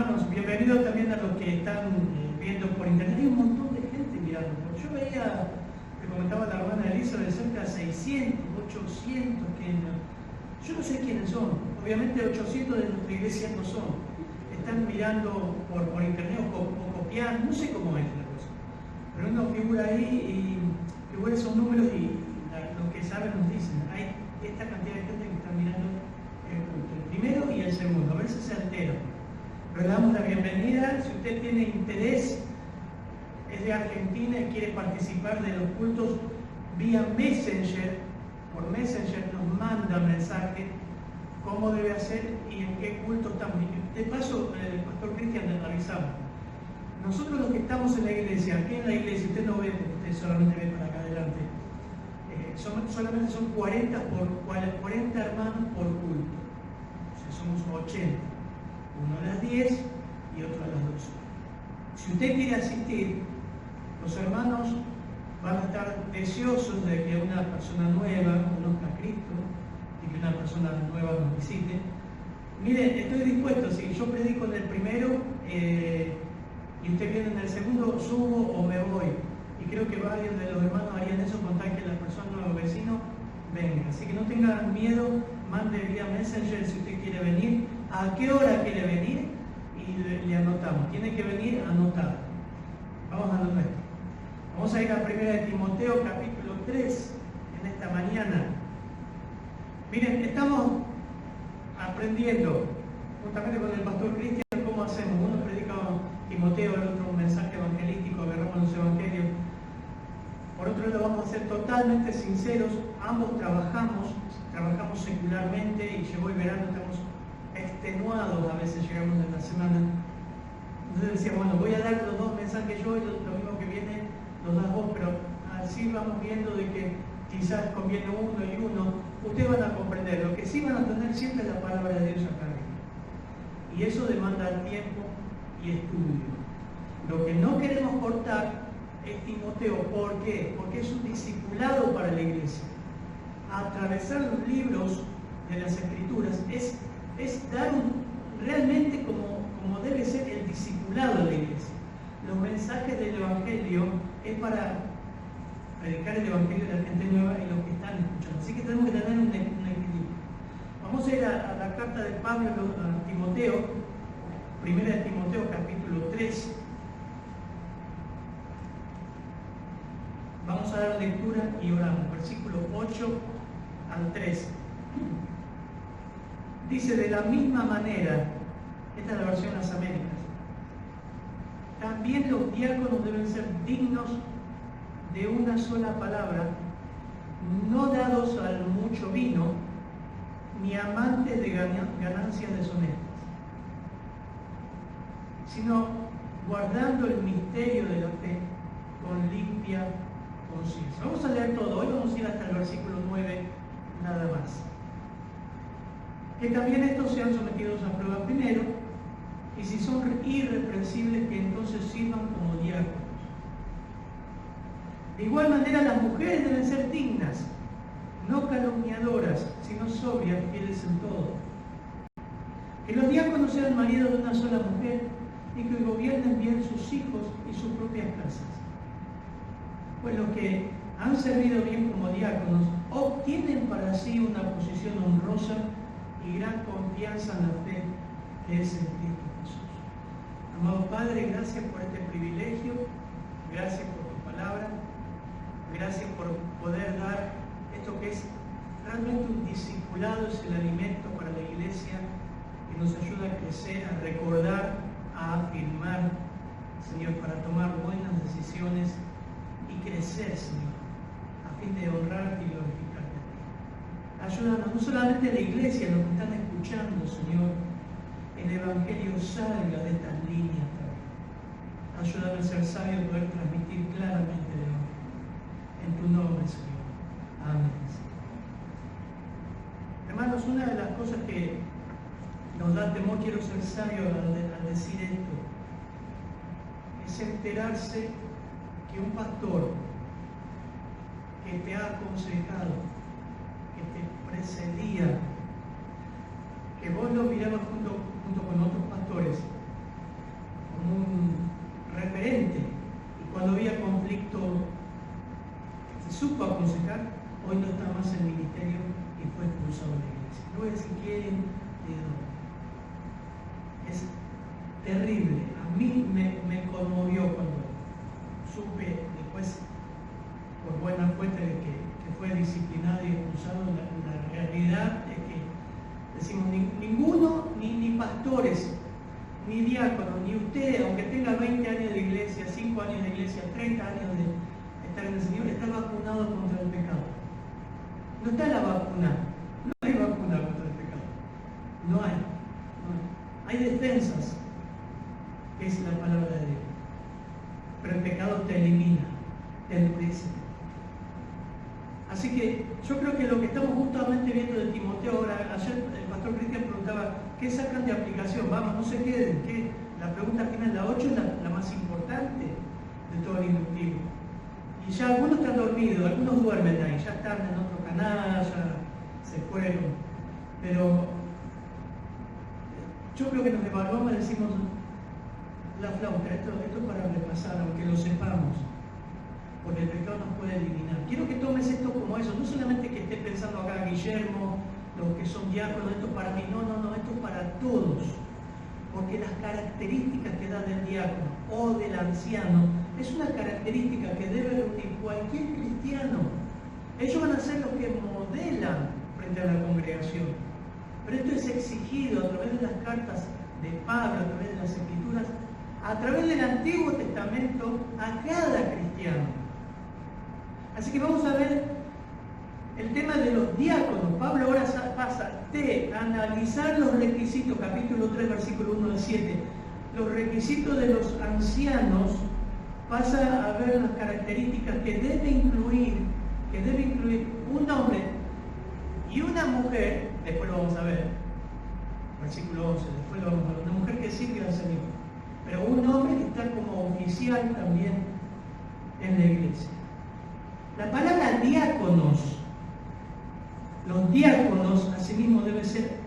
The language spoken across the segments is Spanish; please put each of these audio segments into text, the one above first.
hermanos, bienvenidos también a los que están viendo por internet. Hay un montón de gente mirando. Yo veía, me comentaba la hermana Elisa, de cerca de 600, 800, yo no sé quiénes son. Obviamente 800 de nuestra iglesia no son. Están mirando por internet o copiando, no sé cómo es la cosa. Pero uno figura ahí y figura esos números y los que saben nos dicen, hay esta cantidad de gente que está mirando el primero y el segundo, a ver si se altera. Pero le damos la bienvenida. Si usted tiene interés, es de Argentina y quiere participar de los cultos vía Messenger, por Messenger nos manda mensaje cómo debe hacer y en qué culto estamos. De paso, el pastor Cristian le avisamos. Nosotros los que estamos en la iglesia, aquí en la iglesia, usted no ve, usted solamente ve para acá adelante, solamente son 40 hermanos por culto. O sea, somos 80. Uno a las 10 y otro a las 12. Si usted quiere asistir, los hermanos van a estar deseosos de que una persona nueva conozca a Cristo y que una persona nueva nos visite. Miren, estoy dispuesto, si yo predico en el primero y usted viene en el segundo, subo o me voy. Y creo que varios de los hermanos harían eso con tal que la persona o vecino venga. Así que no tengan miedo, mande vía Messenger si usted quiere venir, a qué hora quiere venir y le anotamos. Tiene que venir anotado. Vamos a lo nuestro. Vamos a ir a 1 de Timoteo capítulo 3 en esta mañana. Miren, estamos aprendiendo justamente con el pastor Cristian cómo hacemos. Uno predica Timoteo, el otro un mensaje evangelístico, agarramos los evangelios. Por otro lado, vamos a ser totalmente sinceros, ambos trabajamos secularmente y llegó el verano, estamos extenuados, a veces llegamos en la semana. Entonces decíamos, bueno, voy a dar los dos mensajes yo y lo mismo que viene los das vos, pero así vamos viendo de que quizás conviene uno y uno. Ustedes van a comprender, lo que sí van a tener siempre es la palabra de Dios acá arriba. Y eso demanda tiempo y estudio. Lo que no queremos cortar es Timoteo. ¿Por qué? Porque es un discipulado para la iglesia. Atravesar los libros de las Escrituras es dar realmente como debe ser el discipulado de la iglesia. Los mensajes del Evangelio es para predicar el Evangelio de la gente nueva y los que están escuchando. Así que tenemos que tener un equilibrio. Vamos a ir a la carta de Pablo a Timoteo, 1 de Timoteo capítulo 3. Vamos a dar lectura y oramos. Versículo 8 al 13. Dice, de la misma manera, esta es la versión de las Américas, también los diáconos deben ser dignos de una sola palabra, no dados al mucho vino, ni amantes de ganancias deshonestas, sino guardando el misterio de la fe con limpia conciencia. Vamos a leer todo, hoy vamos a ir hasta el versículo 9 nada más. Que también estos sean sometidos a prueba primero, y si son irreprensibles, que entonces sirvan como diáconos. De igual manera, las mujeres deben ser dignas, no calumniadoras, sino sobrias, fieles en todo. Que los diáconos sean maridos de una sola mujer y que gobiernen bien sus hijos y sus propias casas. Pues los que han servido bien como diáconos obtienen para sí una posición honrosa y gran confianza en la fe que es en Cristo Jesús. Amado Padre, gracias por este privilegio, gracias por tu palabra, gracias por poder dar esto que es realmente un discipulado, es el alimento para la iglesia que nos ayuda a crecer, a recordar, a afirmar, Señor, para tomar buenas decisiones y crecer, Señor, a fin de honrarte y glorificarte a ti. Ayúdanos, no solamente la iglesia, los que están escuchando, Señor, el Evangelio salga de estas líneas también. Ayúdame a ser sabio y poder transmitir claramente el Evangelio. En tu nombre, Señor. Amén. Hermanos, una de las cosas que nos da temor, quiero ser sabio al decir esto, es enterarse que un pastor que te ha aconsejado, que te precedía, que vos lo mirabas junto con otros pastores, cuando había conflicto se supo aconsejar, hoy no está más en el ministerio y fue expulsado de la iglesia. No voy a decir quién, es terrible. A mí me conmovió cuando supe después, por buena fuente, de que fue disciplinado y expulsado. La realidad es que decimos, ninguno, ni pastores, ni diáconos, ni usted, aunque tenga 20 años de iglesia, 5 años de iglesia, 30 años de estar en el Señor, está vacunado contra el pecado. No está la vacuna, no hay vacuna contra el pecado. No hay. Hay defensas, que es la palabra de Dios. Pero el pecado te elimina, te endurece. Así que yo creo que lo que estamos justamente viendo de Timoteo ahora, ayer el pastor Cristian preguntaba, ¿qué sacan de aplicación? Vamos, no se queden, ¿qué? La pregunta final, la 8 es la más importante de todo el inductivo. Y ya algunos están dormidos, algunos duermen ahí, ya están en otro canal, ya se fueron. Pero yo creo que nos evaluamos y decimos, la flauta, esto es para repasar, aunque lo sepamos, porque el pecado nos puede eliminar. Quiero que tomes esto como eso, no solamente que esté pensando acá Guillermo, los que son diáconos, esto es para mí, no, esto es para todos, porque las características que da del diácono o del anciano es una característica que debe reunir cualquier cristiano. Ellos van a ser los que modelan frente a la congregación, pero esto es exigido a través de las cartas de Pablo, a través de las Escrituras, a través del Antiguo Testamento, a cada cristiano. Así que vamos a ver el tema de los diáconos. Pablo ahora pasa de analizar los requisitos, capítulo 3, versículo 1 al 7, los requisitos de los ancianos, pasa a ver las características que debe incluir un hombre y una mujer, después lo vamos a ver, versículo 11, después lo vamos a ver, una mujer que sirve al Señor, pero un hombre que está como oficial también en la iglesia. La palabra diáconos, los diáconos asimismo deben ser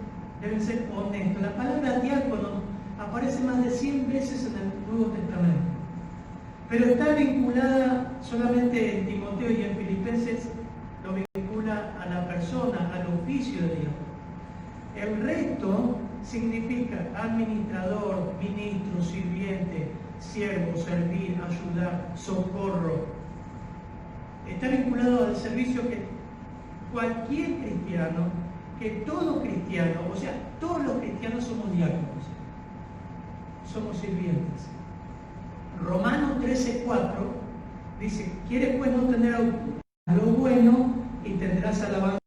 honestos. La palabra diácono aparece más de 100 veces en el Nuevo Testamento, pero está vinculada solamente en Timoteo y en Filipenses, lo vincula a la persona, al oficio de Dios. El resto significa administrador, ministro, sirviente, siervo, servir, ayudar, socorro. Está vinculado al servicio que cualquier cristiano, que todo cristiano, o sea, todos los cristianos somos diáconos, somos sirvientes. Romanos 13:4 dice, ¿quieres pues no tener lo bueno y tendrás alabanza?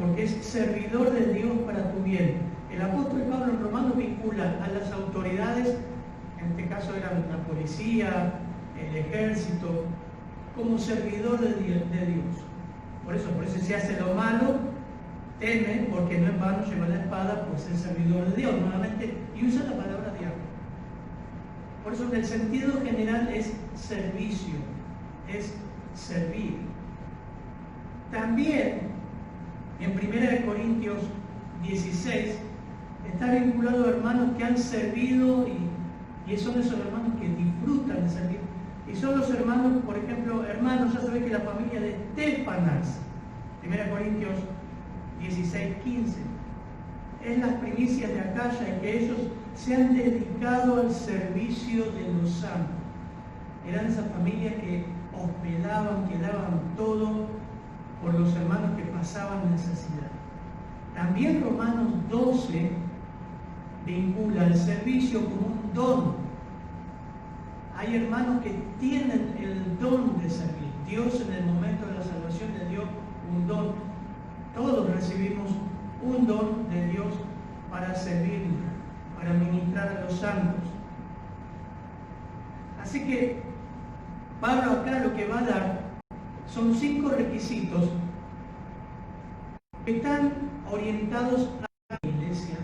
Porque es servidor de Dios para tu bien. El apóstol Pablo en Romanos vincula a las autoridades, en este caso eran la policía, el ejército, como servidor de Dios. Por eso si hace lo malo, teme, porque no es vano llevar la espada, pues es servidor de Dios, nuevamente, y usa la palabra diácono. Por eso en el sentido general es servicio, es servir. También en 1 Corintios 16 está vinculado a hermanos que han servido y son esos hermanos que disfrutan de servir. Y son los hermanos, por ejemplo, hermanos, ya sabéis que la familia de Estéfanas, 1 Corintios 16:15, es las primicias de Acaya y que ellos se han dedicado al servicio de los santos. Eran esa familia que hospedaban, que daban todo por los hermanos que pasaban necesidad. También Romanos 12 vincula el servicio como un don. Hay hermanos que tienen el don de servir. Dios en el momento de la salvación le dio un don. Todos recibimos un don de Dios para servir, para ministrar a los santos. Así que Pablo acá lo que va a dar son 5 requisitos que están orientados a la iglesia,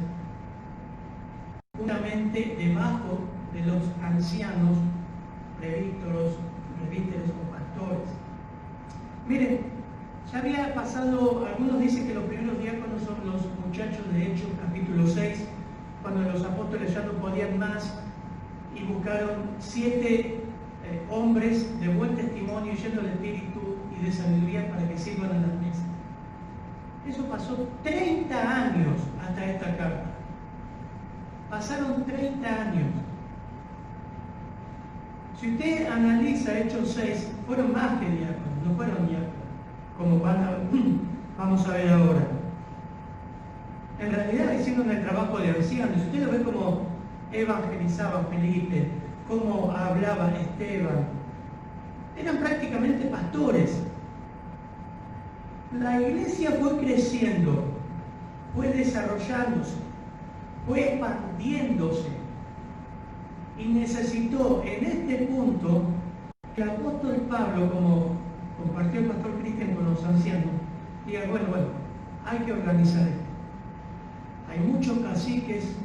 justamente debajo de los ancianos, presbíteros o pastores. Miren, ya había pasado, algunos dicen que los primeros diáconos son los muchachos de Hechos, capítulo 6, cuando los apóstoles ya no podían más y buscaron 7 hombres de buen testimonio, llenos del espíritu y de sabiduría para que sirvan a las mesas. Eso pasó 30 años hasta esta carta. Pasaron 30 años. Si usted analiza Hechos 6, fueron más que diáconos, no fueron diáconos, como vamos a ver ahora. En realidad hicieron el trabajo de ancianos. Usted lo ve como evangelizaba Felipe, cómo hablaba Esteban. Eran prácticamente pastores. La iglesia fue creciendo, fue desarrollándose, fue expandiéndose y necesitó en este punto que el apóstol Pablo, como compartió el pastor Cristian con los ancianos, diga, bueno, hay que organizar esto. Hay muchos caciques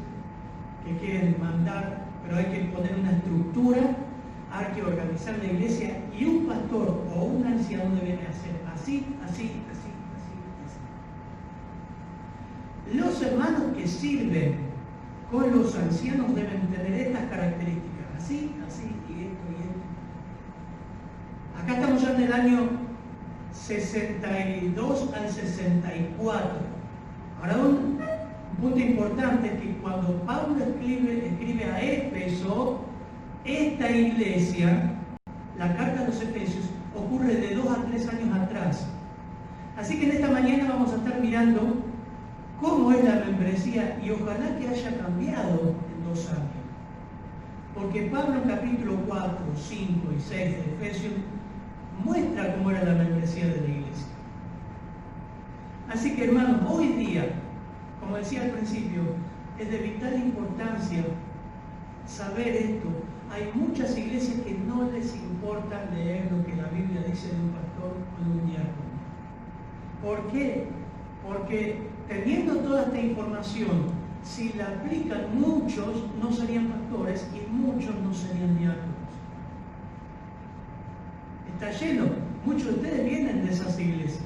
que quieren mandar, pero hay que poner una estructura, hay que organizar la iglesia y un pastor o un anciano debe hacer así. Los hermanos que sirven con los ancianos deben tener estas características, así y esto. Acá estamos ya en el año 62 al 64. Ahora un punto importante es que cuando Pablo escribe a Éfeso, esta iglesia, la carta a los Efesios, ocurre de 2 a 3 años atrás. Así que en esta mañana vamos a estar mirando cómo es la membresía y ojalá que haya cambiado en 2 años. Porque Pablo en capítulo 4, 5 y 6 de Efesios muestra cómo era la membresía de la iglesia. Así que hermanos, hoy día, como decía al principio, es de vital importancia saber esto. Hay muchas iglesias que no les importa leer lo que la Biblia dice de un pastor o de un diácono. ¿Por qué? Porque teniendo toda esta información, si la aplican muchos, no serían pastores y muchos no serían diáconos. Está lleno. Muchos de ustedes vienen de esas iglesias.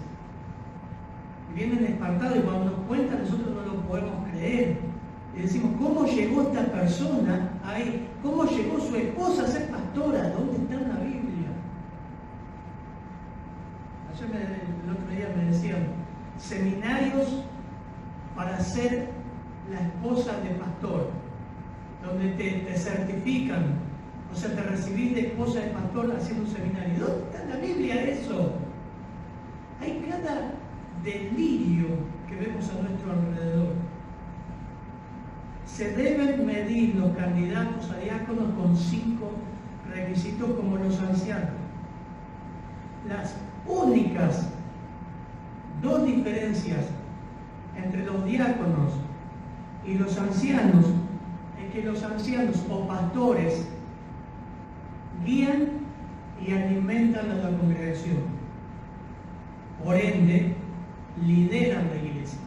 Vienen espantados y cuando nos cuentan nosotros no lo podemos creer. Y decimos, ¿cómo llegó esta persona ahí? ¿Cómo llegó su esposa a ser pastora? ¿Dónde está en la Biblia? Ayer el otro día me decían, seminarios para ser la esposa de pastor, donde te certifican, o sea, te recibís de esposa de pastor haciendo un seminario. ¿Dónde está en la Biblia eso? Hay cada delirio que vemos a nuestro alrededor. Se deben medir los candidatos a diáconos con 5 requisitos como los ancianos. Las únicas 2 diferencias entre los diáconos y los ancianos es que los ancianos o pastores guían y alimentan a la congregación. Por ende, lideran la iglesia.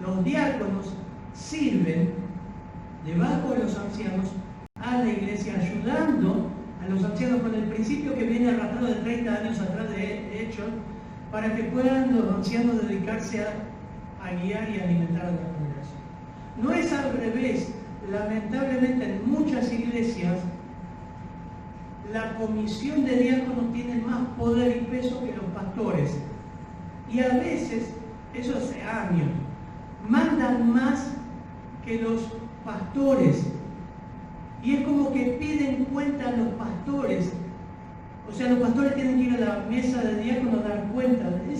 Los diáconos sirven debajo de los ancianos a la iglesia, ayudando a los ancianos con el principio que viene arrastrado de 30 años atrás de Hechos, para que puedan los ancianos dedicarse a guiar y alimentar a la congregación. No es al revés. Lamentablemente en muchas iglesias la comisión de diáconos tiene más poder y peso que los pastores. Y a veces, eso hace años, mandan más que los pastores. Y es como que piden cuenta a los pastores. O sea, los pastores tienen que ir a la mesa de diáconos a dar cuenta. No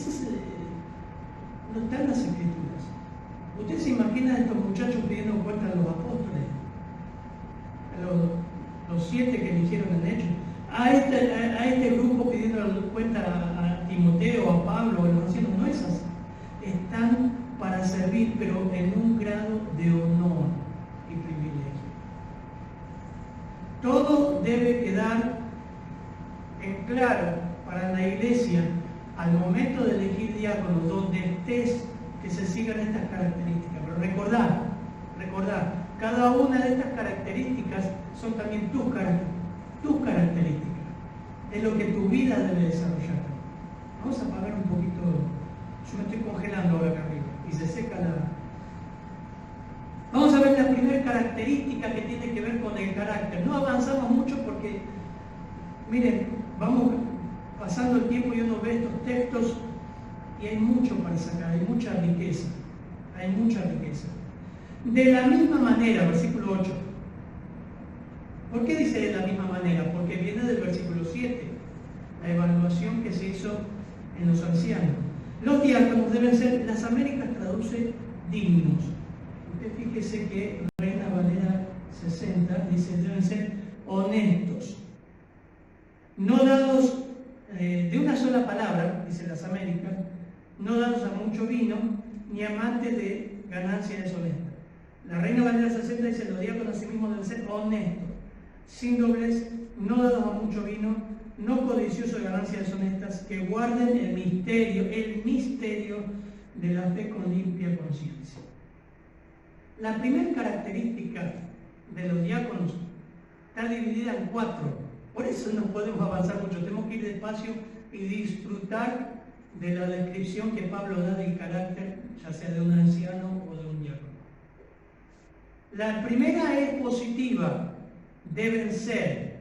están las escrituras. ¿Usted se imagina a estos muchachos pidiendo cuenta a los apóstoles? Los 7 que eligieron en Hechos. A este grupo pidiendo cuenta a Timoteo, a Pablo, a los ancianos. No es así. Están para servir, pero en un grado de honor y privilegio. Todo debe quedar en claro para la iglesia al momento de elegir diáconos, donde estés, que se sigan estas características. Pero recordar, cada una de estas características son también tus características. Es lo que tu vida debe desarrollar. Vamos a apagar un poquito. Yo me estoy congelando ahora acá arriba y se seca la... Vamos a ver la primera característica que tiene que ver con el carácter. No avanzamos mucho porque Miren, vamos pasando el tiempo y uno ve estos textos y hay mucho para sacar, hay mucha riqueza, hay mucha riqueza. De la misma manera, versículo 8. ¿Por qué dice de la misma manera? Porque viene del versículo 7, la evaluación que se hizo en los ancianos. Los diáconos deben ser, las Américas traduce dignos. Usted fíjese que Reina Valera 60 dice deben ser honestos, no dados de una sola palabra, dice las Américas, no dados a mucho vino, ni amantes de ganancia deshonesta. La Reina Valera 60 dice los diáconos asimismo deben ser honestos, sin doblez, no dados a mucho vino, no codiciosos de ganancias deshonestas, que guarden el misterio de la fe con limpia conciencia. La primera característica de los diáconos está dividida en 4. Por eso no podemos avanzar mucho, tenemos que ir despacio y disfrutar de la descripción que Pablo da del carácter, ya sea de un anciano o de un diácono. La primera es positiva, deben ser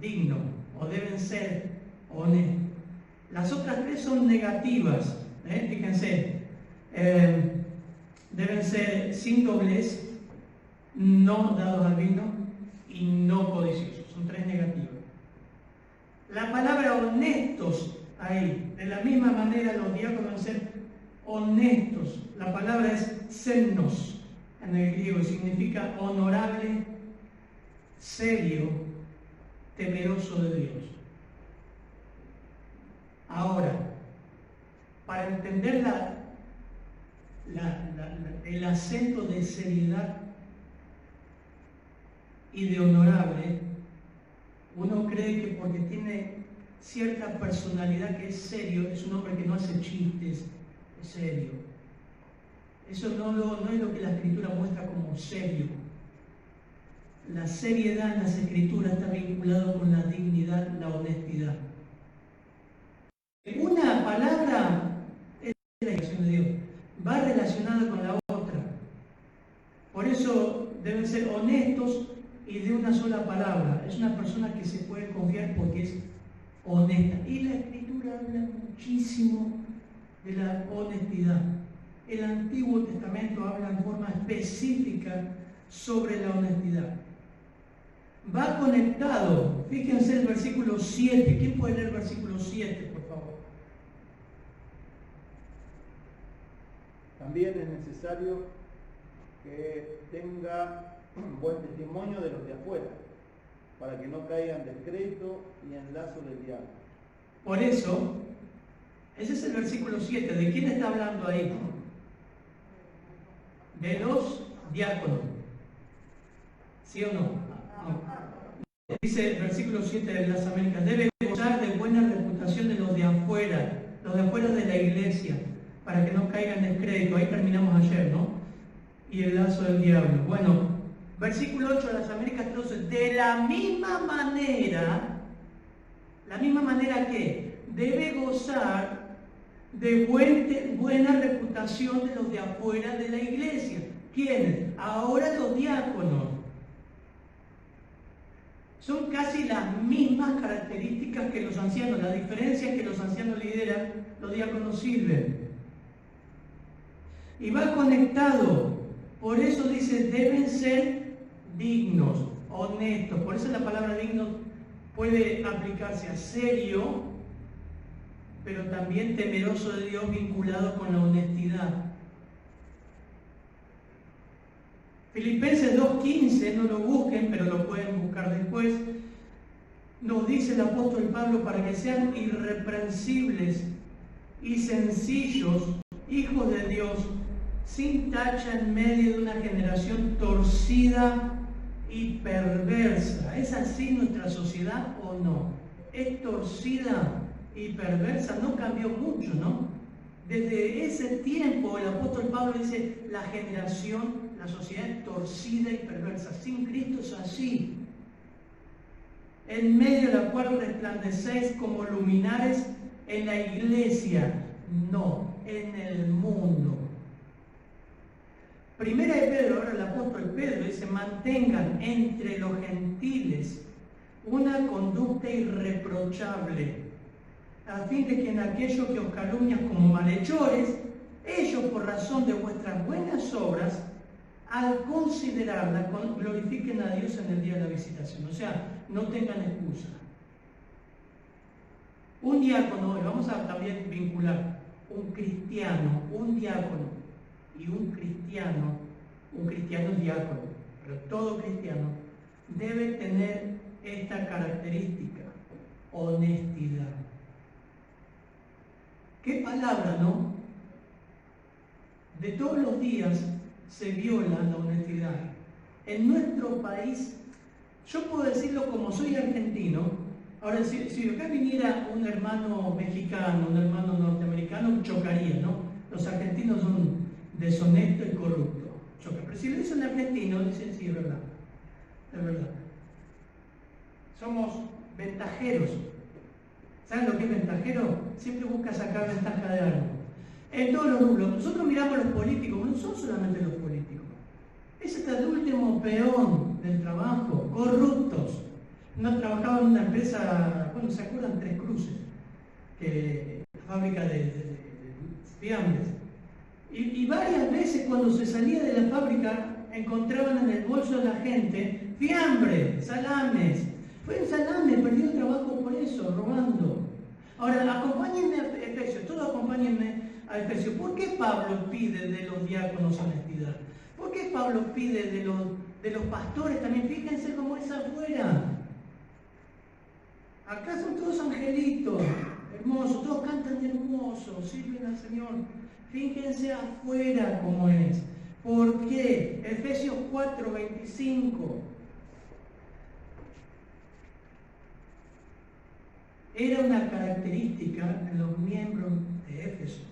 dignos o deben ser honestos. Las otras 3 son negativas, fíjense, deben ser sin doblez, no dados al vino y no codiciosos. Son 3 negativas. La palabra honestos ahí, de la misma manera los diáconos deben ser honestos. La palabra es semnos en el griego y significa honorable, serio, temeroso de Dios. Ahora, para entender el acento de seriedad y de honorable, uno cree que porque tiene cierta personalidad que es serio, es un hombre que no hace chistes, es serio. Eso no es lo que la Escritura muestra como serio. La seriedad en las Escrituras está vinculada con la dignidad, la honestidad. Una palabra es la acción de Dios, va relacionada con la otra. Por eso deben ser honestos y de una sola palabra. Es una persona que se puede confiar porque es honesta. Y la Escritura habla muchísimo de la honestidad. El Antiguo Testamento habla en forma específica sobre la honestidad. Va conectado, fíjense el versículo 7. ¿Quién puede leer el versículo 7, por favor? También es necesario que tenga buen testimonio de los de afuera, para que no caigan descrédito y en lazo del diablo. Por eso, ese es el versículo 7. ¿De quién está hablando ahí? De los diáconos. ¿Sí o no? Dice el versículo 7 de las Américas, debe gozar de buena reputación de los de afuera de la iglesia, para que no caigan en descrédito. Ahí terminamos ayer, ¿no? Y el lazo del diablo. Bueno, versículo 8 de las Américas traduce, de la misma manera que debe gozar de buena reputación de los de afuera de la iglesia. ¿Quiénes? Ahora los diáconos. Son casi las mismas características que los ancianos. La diferencia es que los ancianos lideran, los diáconos sirven. Y va conectado. Por eso dice, deben ser dignos, honestos. Por eso la palabra digno puede aplicarse a serio, pero también temeroso de Dios, vinculado con la honestidad. Filipenses 2:15, no lo busquen, pero lo pueden buscar después. Nos dice el apóstol Pablo, para que sean irreprensibles y sencillos, hijos de Dios, sin tacha en medio de una generación torcida y perversa. ¿Es así nuestra sociedad o no? Es torcida y perversa, no cambió mucho, ¿no? Desde ese tiempo el apóstol Pablo dice, la generación, la sociedad es torcida y perversa. Sin Cristo es así. En medio de la cual resplandecéis como luminares en la iglesia, no en el mundo. Primera de Pedro, ahora el apóstol Pedro dice, mantengan entre los gentiles una conducta irreprochable, a fin de que en aquellos que os calumnian como malhechores, ellos por razón de vuestras buenas obras, al considerarlas, glorifiquen a Dios en el día de la visitación. O sea, no tengan excusa. Un diácono, y vamos a también vincular, un cristiano, un diácono y un cristiano es diácono, pero todo cristiano debe tener esta característica: honestidad. ¿Qué palabra, no? De todos los días se viola la honestidad. En nuestro país, yo puedo decirlo como soy argentino. Ahora, si acá viniera un hermano mexicano, un hermano norteamericano, chocaría, ¿no? Los argentinos son deshonestos y corruptos. Choca. Pero si lo dicen argentinos, dicen sí, es verdad. Es verdad. Somos ventajeros. ¿Saben lo que es ventajero? Siempre busca sacar ventaja de algo. En todos los rubros. Nosotros miramos a los políticos, no son solamente los políticos. Es hasta el último peón del trabajo, corruptos. No trabajaba en una empresa, bueno, ¿se acuerdan? Tres Cruces, fábrica de fiambres. Y varias veces cuando se salía de la fábrica encontraban en el bolso de la gente fiambre, salames. Fue en salame, perdió el trabajo por eso, robando. Ahora, acompáñenme a Efesios, todos acompáñenme a Efesios. ¿Por qué Pablo pide de los diáconos honestidad? ¿Por qué Pablo pide de los pastores también? Fíjense cómo es afuera. Acá son todos angelitos, hermosos, todos cantan hermoso, sirven al Señor. Fíjense afuera cómo es. ¿Por qué? Efesios 4:25. Era una característica en los miembros de Éfeso.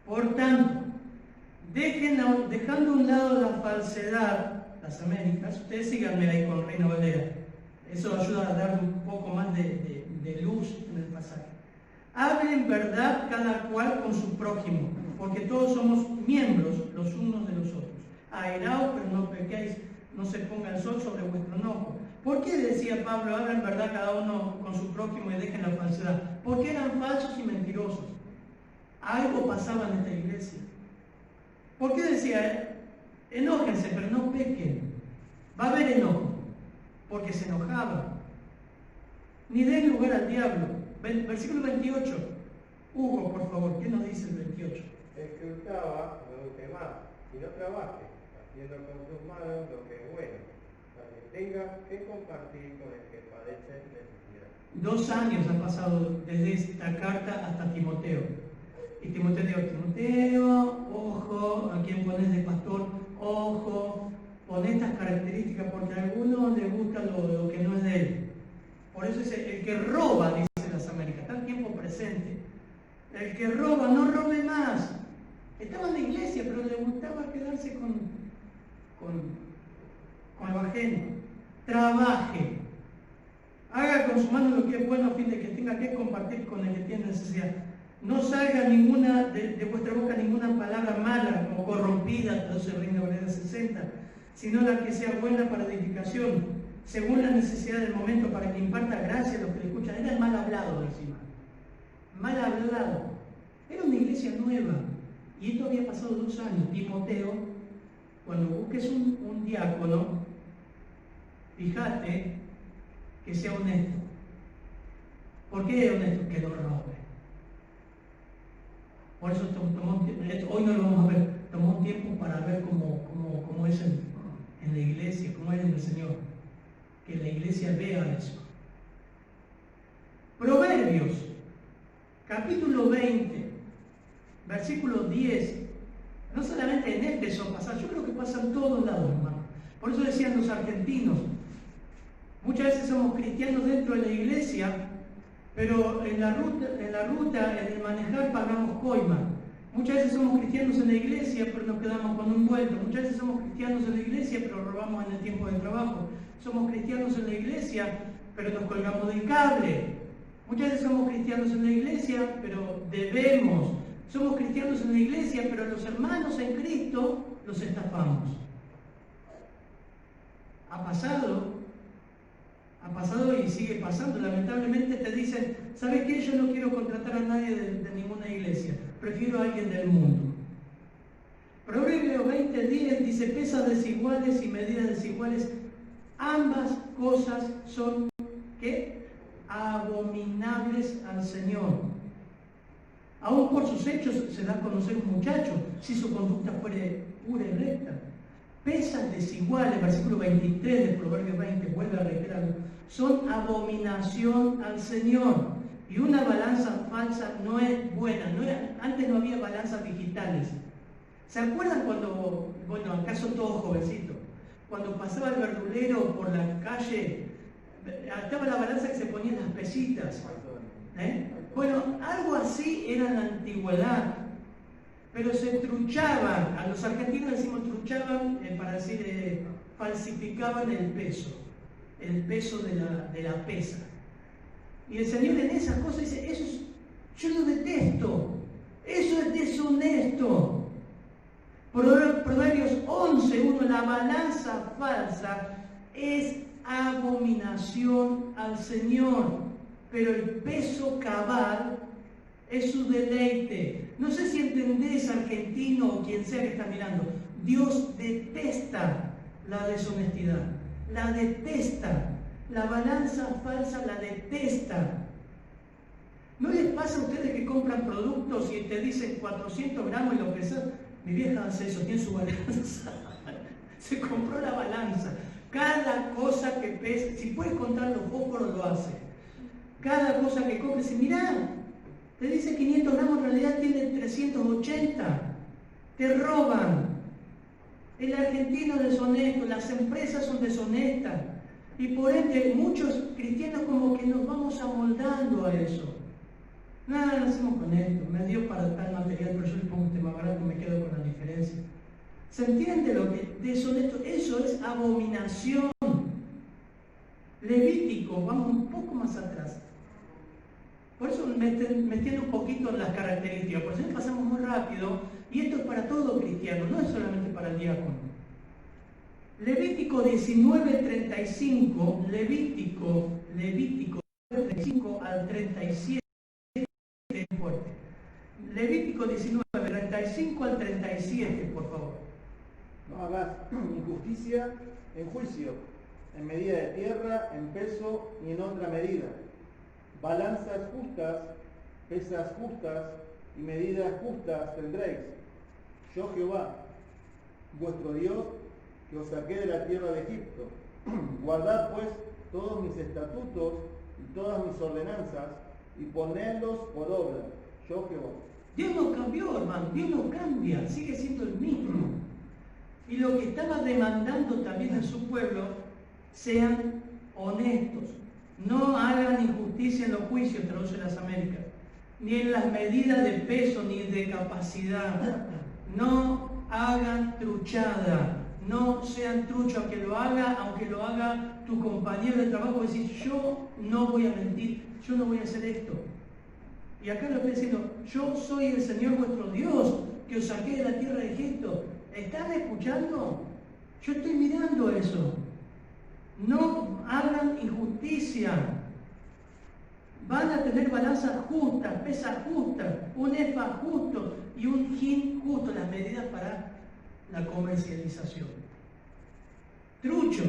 Por tanto, dejando a un lado la falsedad, las Américas, ustedes síganme ahí con Reina Valera. Eso ayuda a dar un poco más de luz en el pasaje. Hablen verdad cada cual con su prójimo, porque todos somos miembros los unos de los otros. Airaos, pero no pequéis, no se ponga el sol sobre vuestro enojo. ¿Por qué decía Pablo, hablen verdad cada uno con su prójimo y dejen la falsedad? Porque eran falsos y mentirosos. Algo pasaba en esta iglesia. ¿Por qué decía, enójense, pero no pequen? Va a haber enojo. Porque se enojaba. Ni den lugar al diablo. Versículo 28. Hugo, por favor, ¿qué nos dice el 28? El que usaba, no use más, y no trabaje, haciendo con sus manos lo que es bueno, para que tenga que compartir con el que padece necesidad. 2 años han pasado desde esta carta hasta Timoteo. Y Timoteo dijo, Timoteo, ojo, ¿a quién pones de pastor? Ojo, con estas características, porque a algunos les gusta lo que no es de él. Por eso es el que roba, dice las Américas, está en tiempo presente. El que roba, no robe más. Estaba en la iglesia, pero le gustaba quedarse con lo ajeno. Trabaje. Haga con su mano lo que es bueno a fin de que tenga que compartir con el que tiene necesidad. No salga de vuestra boca ninguna palabra mala o corrompida, entonces Reina Valera 60, sino la que sea buena para edificación, según la necesidad del momento, para que imparta gracia a los que le escuchan. Era el mal hablado encima. Mal hablado. Era una iglesia nueva. Y esto había pasado 2 años. Timoteo, cuando busques un diácono, fíjate que sea honesto. ¿Por qué honesto? Que no robe. Por eso hoy no lo vamos a ver. Tomó un tiempo para ver cómo es en la iglesia, cómo es en el Señor. Que la iglesia vea eso. Proverbios, capítulo 20, versículo 10. No solamente en Éfeso pasa, yo creo que pasa en todos lados, hermano. Por eso decían los argentinos, muchas veces somos cristianos dentro de la iglesia, pero en la ruta, en el manejar pagamos coima. Muchas veces somos cristianos en la iglesia, pero nos quedamos con un vuelto. Muchas veces somos cristianos en la iglesia, pero robamos en el tiempo de trabajo. Somos cristianos en la iglesia, pero nos colgamos del cable. Muchas veces somos cristianos en la iglesia, pero debemos. Somos cristianos en la iglesia, pero los hermanos en Cristo los estafamos. ¿Ha pasado? Ha pasado y sigue pasando. Lamentablemente te dicen, ¿sabes qué? Yo no quiero contratar a nadie de ninguna iglesia, prefiero a alguien del mundo. Proverbios 20:10 dice, pesas desiguales y medidas desiguales, ambas cosas son, ¿qué? Abominables al Señor. Aún por sus hechos se da a conocer un muchacho, si su conducta fuere pura y recta. Pesas desiguales, versículo 23 de Proverbios 20, vuelve a reiterarlo, son abominación al Señor. Y una balanza falsa no es buena. Antes no había balanzas digitales. ¿Se acuerdan cuando, bueno, acaso todos jovencitos, cuando pasaba el verdulero por la calle, estaba la balanza que se ponía en las pesitas? Bueno, algo así era en la antigüedad, pero se truchaban, a los argentinos decimos truchaban, para decir, falsificaban el peso de la pesa. Y el Señor en esas cosas dice, yo lo detesto, eso es deshonesto. Proverbios 11:1, la balanza falsa es abominación al Señor, pero el peso cabal es su deleite. No sé si entendés, argentino o quien sea que está mirando, Dios detesta la deshonestidad, la detesta, la balanza falsa la detesta. ¿No les pasa a ustedes que compran productos y te dicen 400 gramos y lo pesan? Mi vieja hace eso, tiene su balanza. Se compró la balanza. Cada cosa que pesa, si puedes contar los fósforos, lo hace. Cada cosa que compres, mirá, te dice 500 gramos, en realidad tiene 380. Te roban. El argentino es deshonesto, las empresas son deshonestas. Y por ende, muchos cristianos como que nos vamos amoldando a eso. Nada, no hacemos con esto, me dio para tal material, pero yo le pongo este más barato y me quedo con la diferencia. ¿Se entiende lo que es deshonesto? Eso es abominación. Levítico, vamos un poco más atrás. Por eso me extiendo un poquito en las características, por eso pasamos muy rápido, y esto es para todo cristiano, no es solamente para el diácono. Levítico 19:35, Levítico 35 al 37. Fuerte. Levítico 19, 35 al 37, por favor. No hagas injusticia en juicio, en medida de tierra, en peso y en otra medida. Balanzas justas, pesas justas y medidas justas tendréis. Yo Jehová, vuestro Dios, que os saqué de la tierra de Egipto. Guardad pues todos mis estatutos y todas mis ordenanzas, y ponedlos por obra. Yo Jehová. Dios no cambió, hermano, Dios no cambia, sigue siendo el mismo. Y lo que estaba demandando también a su pueblo, sean honestos, no hagan injusticia en los juicios, traduce las Américas, ni en las medidas de peso ni de capacidad, no hagan truchada, no sean truchos, aunque lo haga tu compañero de trabajo, decir, yo no voy a mentir, yo no voy a hacer esto. Y acá lo estoy diciendo, yo soy el Señor vuestro Dios, que os saqué de la tierra de Egipto. ¿Están escuchando? Yo estoy mirando eso. No hagan injusticia. Van a tener balanzas justas, pesas justas, un efa justo y un hin justo, las medidas para la comercialización. Trucho.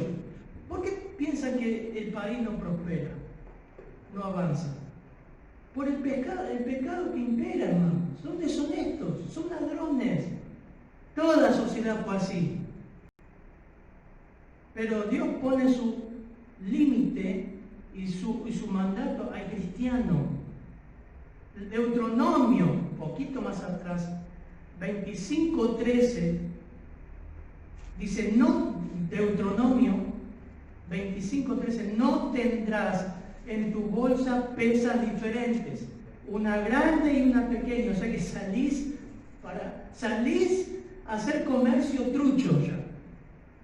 ¿Por qué piensan que el país no prospera, no avanza? Por el pecado que impera, hermano. Son deshonestos, son ladrones. Toda la sociedad fue así. Pero Dios pone su límite y su mandato al cristiano. Deuteronomio, un poquito más atrás, 25:13, dice, no, Deuteronomio 25:13, no tendrás en tu bolsa pesas diferentes, una grande y una pequeña, o sea que salís a hacer comercio trucho ya.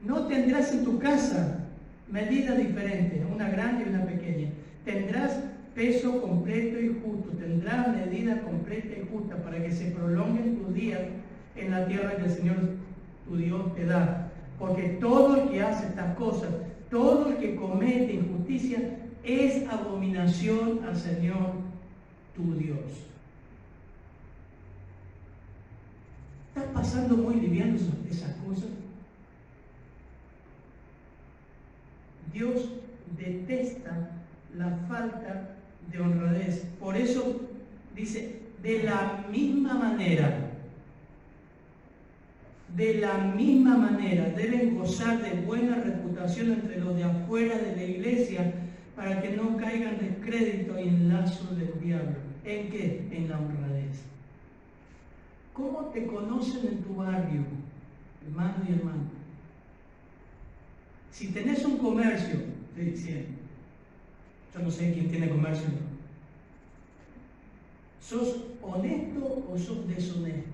No tendrás en tu casa medidas diferentes, una grande y una pequeña. Tendrás peso completo y justo, tendrás medida completa y justa para que se prolonguen tus días en la tierra que el Señor tu Dios te da. Porque todo el que hace estas cosas todo el que comete injusticia es abominación al Señor tu Dios. ¿Estás pasando muy liviano esas cosas? Dios detesta la falta de honradez. Por eso dice, de la misma manera deben gozar de buena reputación entre los de afuera de la iglesia para que no caigan en descrédito y en lazo del diablo. ¿En qué? En la honradez. ¿Cómo te conocen en tu barrio, hermano y hermana? Si tenés un comercio, estoy diciendo, yo no sé quién tiene comercio, no. ¿Sos honesto o sos deshonesto?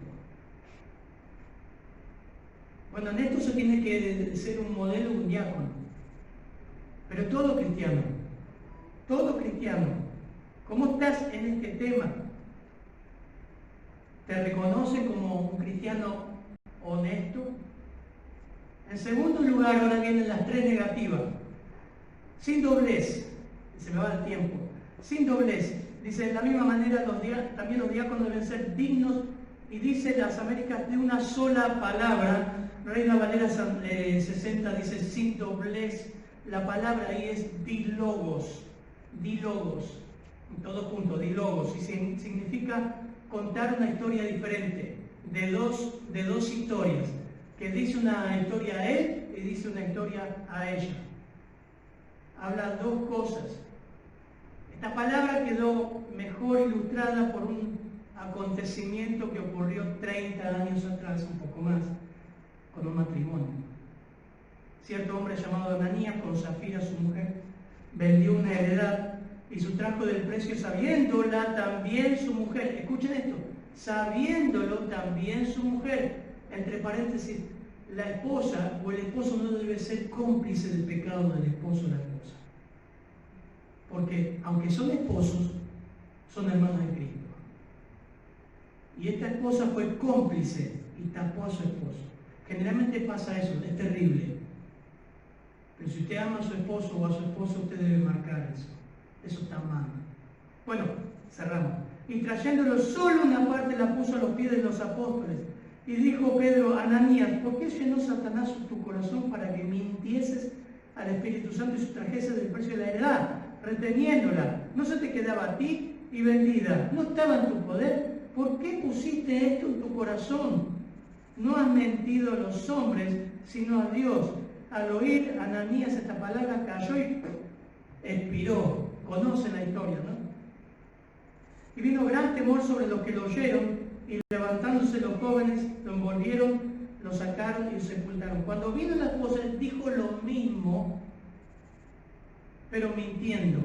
Bueno, en esto se tiene que ser un modelo, un diácono. Pero todo cristiano, ¿cómo estás en este tema? ¿Te reconocen como un cristiano honesto? En segundo lugar, ahora vienen las tres negativas. Sin doblez, se me va el tiempo, sin doblez. Dice, de la misma manera, también los diáconos deben ser dignos, y dice las Américas, de una sola palabra. Reina Valera 60 dice, sin doblez. La palabra ahí es dilogos, todo junto, dilogos, y significa contar una historia diferente, de dos historias, que dice una historia a él y dice una historia a ella. Habla dos cosas. Esta palabra quedó mejor ilustrada por un acontecimiento que ocurrió 30 años atrás, un poco más, con un matrimonio. Cierto hombre llamado Ananías, con Zafira su mujer, vendió una heredad y sustrajo del precio, sabiéndola también su mujer. Escuchen esto, sabiéndolo también su mujer. Entre paréntesis, la esposa o el esposo no debe ser cómplice del pecado del esposo o la esposa. Porque aunque son esposos, son hermanos de Cristo. Y esta esposa fue cómplice y tapó a su esposo. Generalmente pasa eso, es terrible. Pero si usted ama a su esposo o a su esposa, usted debe marcar eso. Eso está mal. Bueno, cerramos. Y trayéndolo solo una parte la puso a los pies de los apóstoles. Y dijo Pedro, Ananías, ¿por qué llenó Satanás tu corazón para que mintieses al Espíritu Santo y sustrajeses del precio de la heredad, reteniéndola? ¿No se te quedaba a ti y vendida? ¿No estaba en tu poder? ¿Por qué pusiste esto en tu corazón? No has mentido a los hombres, sino a Dios. Al oír Ananías esta palabra, cayó y expiró. Conocen la historia, ¿no? Y vino gran temor sobre los que lo oyeron, y levantándose los jóvenes, lo envolvieron, lo sacaron y lo sepultaron. Cuando vino la esposa, él dijo lo mismo, pero mintiendo.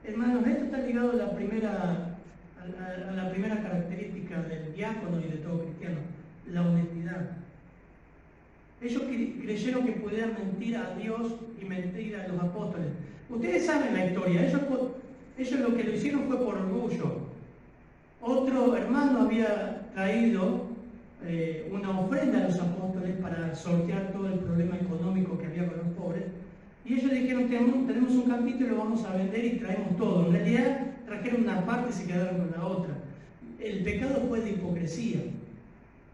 Hermanos, esto está ligado a la primera característica del diácono y de todo cristiano, la honestidad. Ellos creyeron que podían mentir a Dios y mentir a los apóstoles. Ustedes saben la historia, ellos lo que lo hicieron fue por orgullo. Otro hermano había traído una ofrenda a los apóstoles para sortear todo el problema económico que había con los pobres. Y ellos dijeron, tenemos un campito y lo vamos a vender y traemos todo. En realidad trajeron una parte y se quedaron con la otra. El pecado fue de hipocresía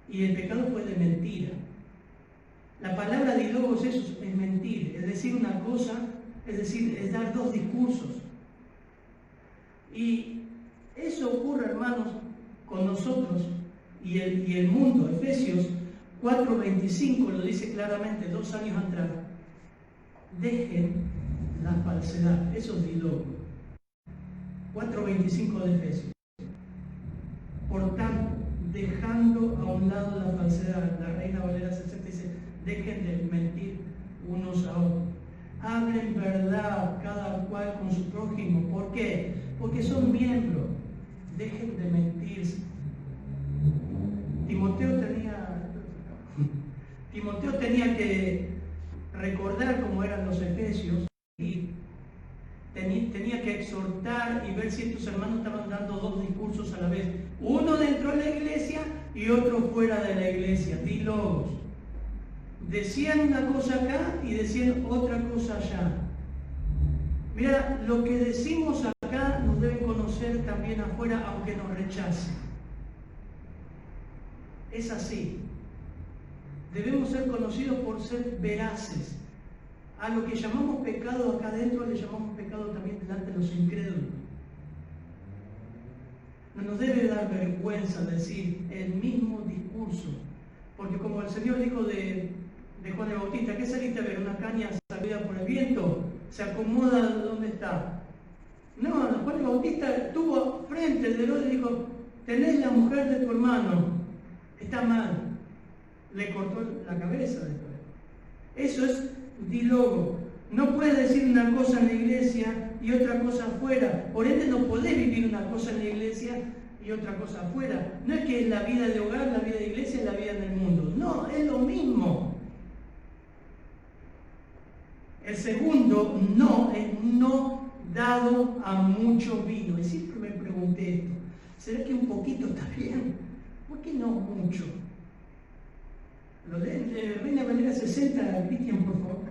y el pecado fue de mentira. La palabra dilogos es mentir, es decir una cosa, es dar dos discursos. Y eso ocurre, hermanos, con nosotros y el mundo. Efesios 4:25 lo dice claramente, 2 años atrás. Dejen la falsedad, eso es dilogos. 4:25 de Efesios. Por tanto, dejando a un lado la falsedad, la Reina Valera 60 dice, dejen de mentir unos a otros. Hablen verdad cada cual con su prójimo. ¿Por qué? Porque son miembros. Dejen de mentirse. Timoteo tenía que recordar cómo eran los efesios y tenía que exhortar y ver si estos hermanos estaban dando dos discursos a la vez. Uno dentro de la iglesia y otro fuera de la iglesia. Dilogos. decían una cosa acá y decían otra cosa allá. Mira, lo que decimos acá nos deben conocer también afuera, aunque nos rechacen. Es así. Debemos ser conocidos por ser veraces. A lo que llamamos pecado acá adentro le llamamos pecado también delante de los incrédulos. No nos debe dar vergüenza decir el mismo discurso, porque como el Señor dijo de Juan el Bautista, ¿qué saliste a ver? ¿Una caña sacudida por el viento? ¿Se acomoda donde está? No, Juan el Bautista estuvo frente de Herodes y dijo, tenés la mujer de tu hermano, está mal. Le cortó la cabeza después. Eso es dilogo. No puedes decir una cosa en la iglesia y otra cosa afuera. Por ende no podés vivir una cosa en la iglesia y otra cosa afuera. No es que es la vida de hogar, la vida de iglesia y la vida en el mundo. No, es lo mismo. El segundo no es no dado a mucho vino. Y siempre me pregunté esto. ¿Será que un poquito está bien? ¿Por qué no mucho? Lo leen de Reina Valera 60, Cristian, por favor.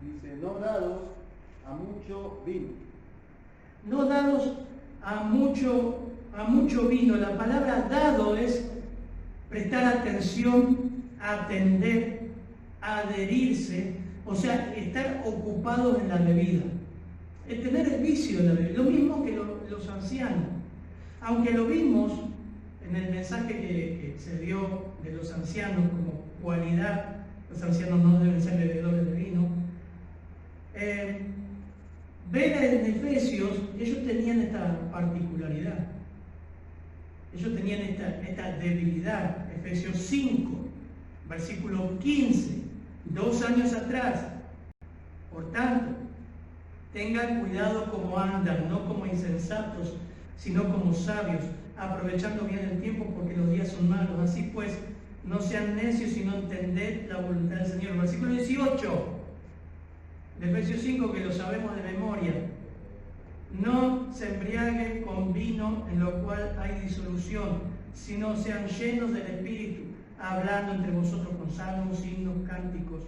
Dice, no dados a mucho vino. No dados a mucho vino. La palabra dado es prestar atención, atender, adherirse, o sea, estar ocupados en la bebida. El tener el vicio de la bebida. Lo mismo que los ancianos. Aunque lo vimos en el mensaje que se dio de los ancianos como cualidad, los ancianos no deben ser bebedores de vino. Ven en Efesios, ellos tenían esta particularidad, ellos tenían esta debilidad. Efesios 5, versículo 15, 2 años atrás. Por tanto, tengan cuidado como andan, no como insensatos, sino como sabios, aprovechando bien el tiempo porque los días son malos. Así pues, no sean necios, sino entended la voluntad del Señor. Versículo 18 de Efesios 5, que lo sabemos de memoria. No se embriaguen con vino en lo cual hay disolución, sino sean llenos del Espíritu, hablando entre vosotros con salmos, himnos, cánticos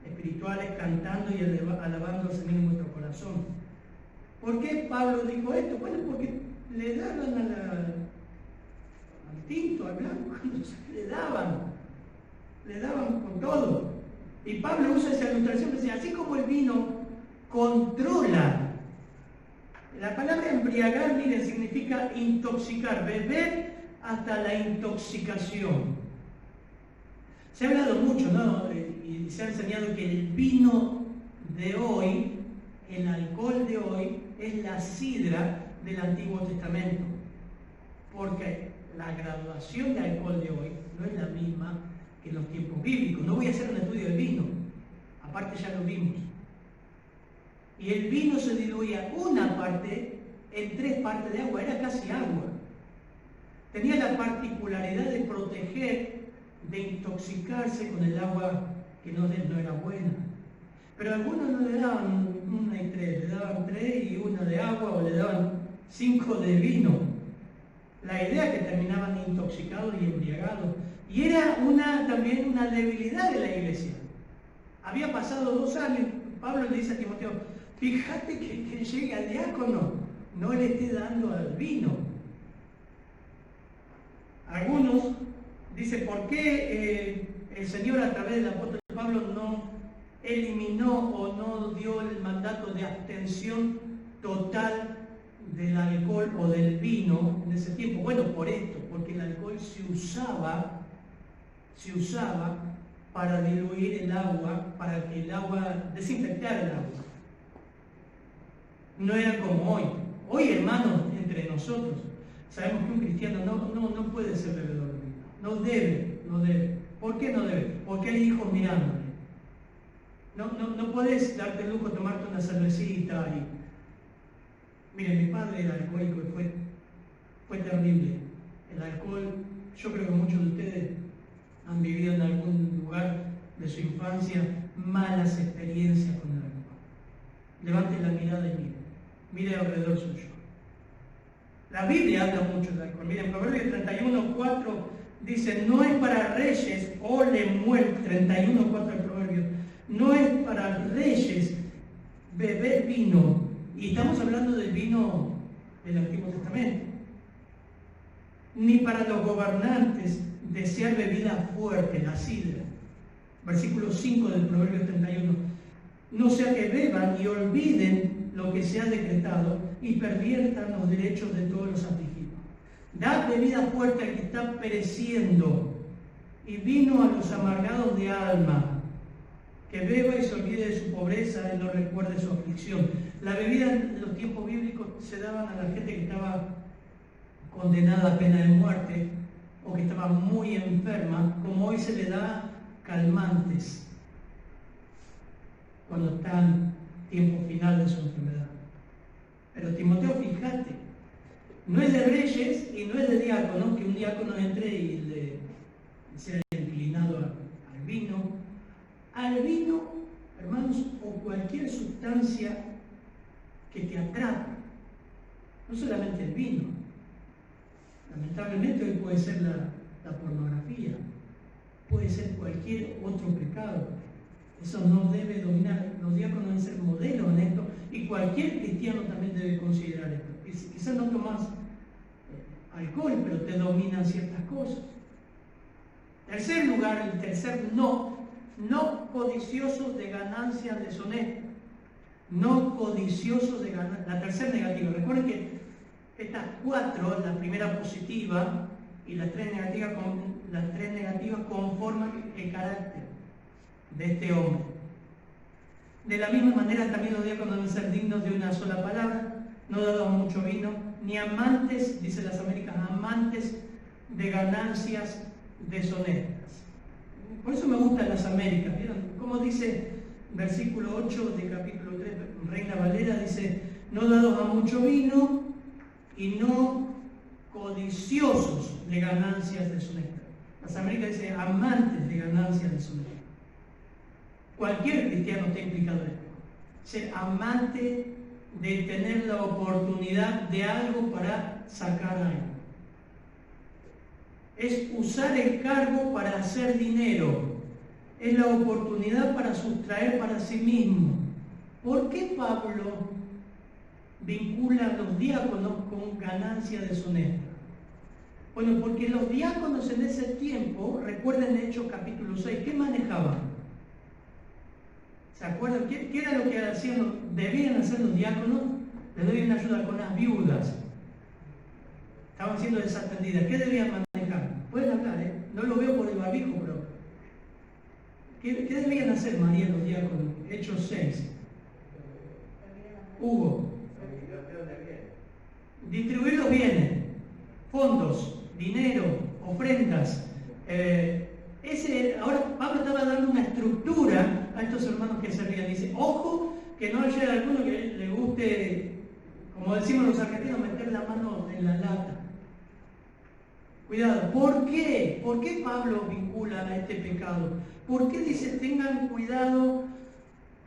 espirituales, cantando y alabando al Señor en vuestro corazón. ¿Por qué Pablo dijo esto? Bueno, porque le daban al tinto, al blanco, le daban con todo. Y Pablo usa esa ilustración que dice, así como el vino controla. La palabra embriagar, miren, significa intoxicar, beber hasta la intoxicación. Se ha hablado mucho, ¿no? Y se ha enseñado que el vino de hoy, el alcohol de hoy, es la sidra del Antiguo Testamento. Porque la graduación de alcohol de hoy no es la misma que en los tiempos bíblicos. No voy a hacer un estudio del vino, aparte ya lo vimos. Y el vino se diluía una parte en 3 partes de agua, era casi agua. Tenía la particularidad de proteger, de intoxicarse con el agua que no era buena. Pero algunos no le daban 1 y 3, le daban 3 y 1 de agua, o le daban 5 de vino. La idea es que terminaban intoxicados y embriagados. Y era también una debilidad de la iglesia. Había pasado 2 años, Pablo le dice a Timoteo, fíjate que llegue al diácono, no le esté dando al vino. Algunos dicen, ¿por qué el Señor a través del apóstol Pablo no eliminó o no dio el mandato de abstención total del alcohol o del vino en ese tiempo? Bueno, por esto, porque el alcohol se usaba para diluir el agua, para que el agua, desinfectar el agua. No era como hoy. Hoy, hermanos, entre nosotros, sabemos que un cristiano no puede ser bebedor de vino. No debe. ¿Por qué no debe? Porque hay hijos mirándole. No podés darte el lujo de tomarte una cervecita y... Miren, mi padre era alcohólico y fue terrible. El alcohol, yo creo que muchos de ustedes han vivido en algún lugar de su infancia malas experiencias con el alcohol. Levanten la mirada y mire alrededor suyo. La Biblia habla mucho del alcohol. Miren, Proverbios 31:4 Dice, no es para reyes, o Lemuel 31:4 del Proverbio, no es para reyes beber vino, y estamos hablando del vino del Antiguo Testamento, ni para los gobernantes desear bebida fuerte, la sidra. Versículo 5 del Proverbio 31. No sea que beban y olviden lo que se ha decretado y perviertan los derechos de todos los afligidos. Da bebida fuerte al que está pereciendo y vino a los amargados de alma. Que beba y se olvide de su pobreza y no recuerde su aflicción. La bebida en los tiempos bíblicos se daban a la gente que estaba condenada a pena de muerte o que estaba muy enferma, como hoy se le da calmantes cuando está en tiempo final de su enfermedad. Pero Timoteo, fíjate, no es de reyes y no es de diáconos, que un diácono entre y sea inclinado al vino. Al vino, hermanos, o cualquier sustancia que te atrape. No solamente el vino. Lamentablemente hoy puede ser la pornografía, puede ser cualquier otro pecado. Eso no debe dominar. Los diáconos deben ser modelos en esto y cualquier cristiano también debe considerar esto. Quizás no tomas alcohol, pero te dominan ciertas cosas. Tercer lugar, el tercer no codiciosos de ganancias deshonestas. No codiciosos de ganancias. La tercera negativa. Recuerden que estas cuatro, la primera positiva y las tres negativas conforman el carácter de este hombre. De la misma manera también los diáconos deben ser dignos de una sola palabra, no dados a mucho vino, ni amantes, dice las Américas, amantes de ganancias deshonestas. Por eso me gustan las Américas. ¿Vieron cómo dice versículo 8 de capítulo 3, Reina Valera? Dice, no dados a mucho vino y no codiciosos de ganancias deshonestas. Las Américas dice amantes de ganancias deshonestas. Cualquier cristiano está implicado en esto. Ser amante de tener la oportunidad de algo para sacar algo. Es usar el cargo para hacer dinero. Es la oportunidad para sustraer para sí mismo. ¿Por qué Pablo vincula a los diáconos con ganancia deshonesta? Bueno, porque los diáconos en ese tiempo, recuerden Hechos capítulo 6, ¿qué manejaban? ¿Se acuerdan? ¿Qué era lo que hacían? Debían hacer los diáconos, les debían ayudar con las viudas. Estaban siendo desatendidas. ¿Qué debían manejar? Pueden hablar, ¿eh? No lo veo por el barbijo, pero ¿qué debían hacer, María, los diáconos? Hechos 6. Hugo. Distribuir los bienes, fondos, dinero, ofrendas. Ahora Pablo estaba dando una estructura a estos hermanos que servían. Dice, ojo, que no haya alguno que le guste, como decimos los argentinos, meter la mano en la lata. Cuidado. ¿Por qué? ¿Por qué Pablo vincula a este pecado? ¿Por qué dice, tengan cuidado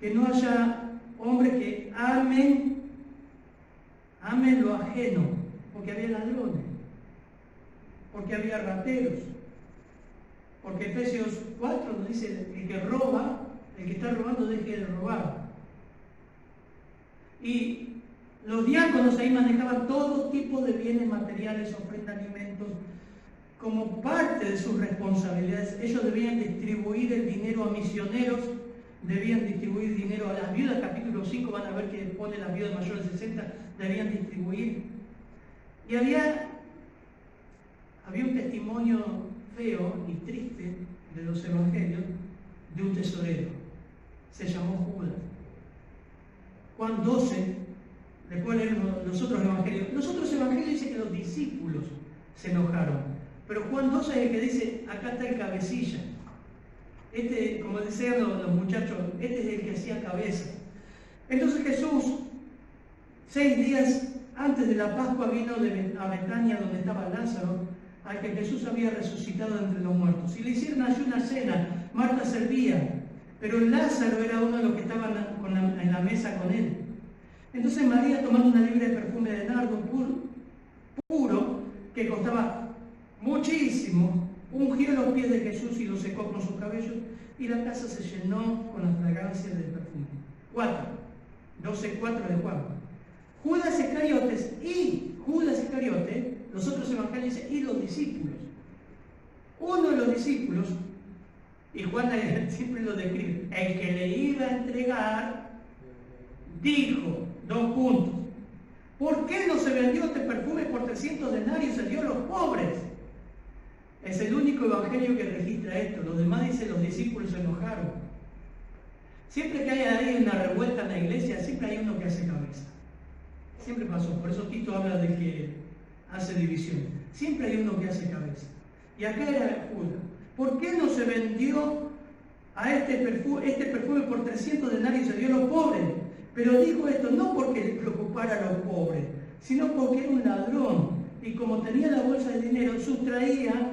que no haya hombres que amen lo ajeno? Porque había ladrones, porque había rateros, porque Efesios 4 nos dice, el que roba, el que está robando deje de robar. Y los diáconos ahí manejaban todo tipo de bienes materiales, ofrendas, alimentos, como parte de sus responsabilidades. Ellos debían distribuir el dinero a misioneros, debían distribuir dinero a las viudas. Capítulo 5 van a ver que pone las viudas mayores de 60, debían distribuir. Y había un testimonio feo y triste de los evangelios de un tesorero. Se llamó Judas. Juan 12, después leer los otros evangelios. Los otros evangelios dicen que los discípulos se enojaron. Pero Juan 12 es el que dice, acá está el cabecilla. Este, como decían los muchachos, este es el que hacía cabeza. Entonces Jesús, 6 días antes de la Pascua, vino a Betania, donde estaba Lázaro, al que Jesús había resucitado entre los muertos. Y le hicieron allí una cena. Marta servía, pero Lázaro era uno de los que estaban en la mesa con él. Entonces María, tomando una libra de perfume de nardo puro, que costaba muchísimo, ungió los pies de Jesús y los secó con sus cabellos, y la casa se llenó con la fragancia del perfume. 12:4 de Juan. Judas Iscariote, los otros evangelios dicen, y los discípulos. Uno de los discípulos, y Juan siempre lo describe, el que le iba a entregar, dijo, 2 puntos, ¿por qué no se vendió este perfume por 300 denarios y se dio a los pobres? Es el único evangelio que registra esto. Los demás dicen los discípulos se enojaron. Siempre que hay ahí una revuelta en la iglesia, siempre hay uno que hace cabeza. Siempre pasó. Por eso Tito habla de que hace división. Siempre hay uno que hace cabeza. Y acá era Judas. ¿Por qué no se vendió a este perfume por 300 denarios y se dio a los pobres? Pero dijo esto no porque le preocupara a los pobres, sino porque era un ladrón. Y como tenía la bolsa de dinero, sustraía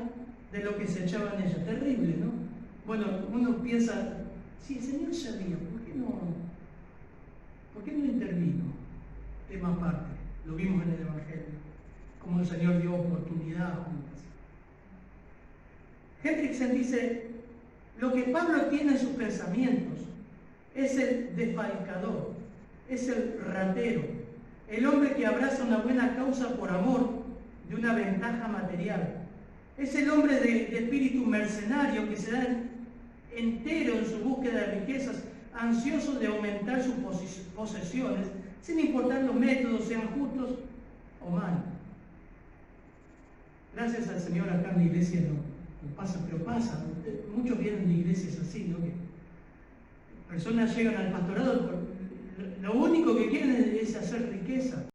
de lo que se echaba en ella. Terrible, ¿no? Bueno, uno piensa, si el Señor sabía, ¿por qué no intervino? Tema aparte, lo vimos en el Evangelio, como el Señor dio oportunidad a Judas. Hendrickson dice, lo que Pablo tiene en sus pensamientos es el desfalcador, es el ratero, el hombre que abraza una buena causa por amor de una ventaja material. Es el hombre de espíritu mercenario que se da entero en su búsqueda de riquezas, ansioso de aumentar sus posesiones, sin importar los métodos, sean justos o malos. Gracias al Señor acá en la iglesia no pasa, pero pasa. Muchos vienen de iglesias así, ¿no? Que personas llegan al pastorado, lo único que quieren es hacer riqueza,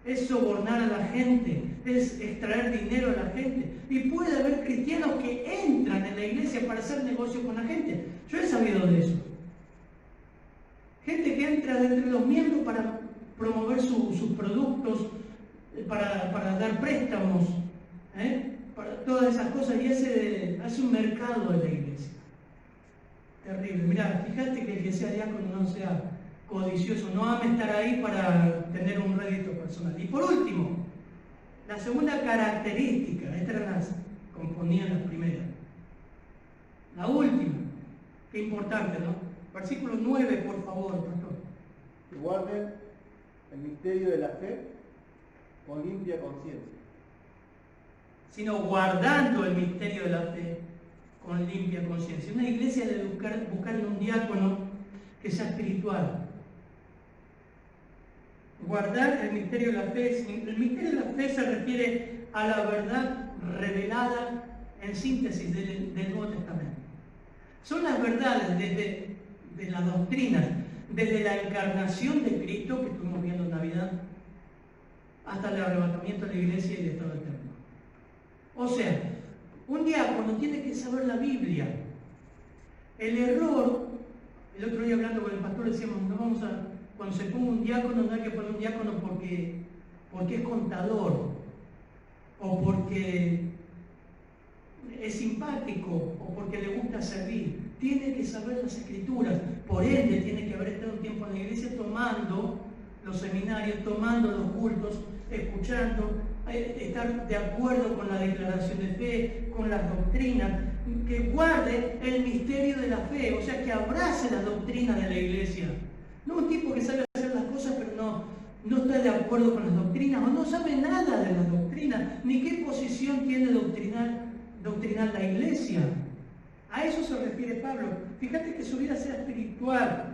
es sobornar a la gente, es extraer dinero a la gente. Y puede haber cristianos que entran en la iglesia para hacer negocio con la gente. Yo he sabido de eso. Gente que entra entre los miembros para promover sus productos, para dar préstamos, para todas esas cosas, y hace un mercado en la iglesia. Terrible. Mirá, fíjate que el que sea diácono no sea codicioso, no ame estar ahí para tener un rédito personal. Y por último, la segunda característica, estas las componían las primeras. La última, qué importante, ¿no? Versículo 9, por favor, pastor. Que guarden el misterio de la fe con limpia conciencia. Sino guardando el misterio de la fe con limpia conciencia. Una iglesia debe buscar un diácono que sea espiritual. Guardar el misterio de la fe. El misterio de la fe se refiere a la verdad revelada en síntesis del Nuevo Testamento. Son las verdades desde las doctrinas, desde la encarnación de Cristo, que estuvimos viendo en Navidad, hasta el arrebatamiento de la iglesia y el estado eterno. O sea, un diácono tiene que saber la Biblia. El error, el otro día hablando con el pastor decíamos, cuando se ponga un diácono, no hay que poner un diácono porque es contador, o porque es simpático, o porque le gusta servir. Tiene que saber las Escrituras, por ende tiene que haber estado un tiempo en la iglesia tomando los seminarios, tomando los cultos, escuchando, estar de acuerdo con la declaración de fe, con las doctrinas, que guarde el misterio de la fe, o sea, que abrace las doctrinas de la iglesia. No un tipo que sabe hacer las cosas pero no está de acuerdo con las doctrinas, o no sabe nada de las doctrinas, ni qué posición tiene doctrinal la iglesia. A eso se refiere Pablo. Fíjate que su vida sea espiritual.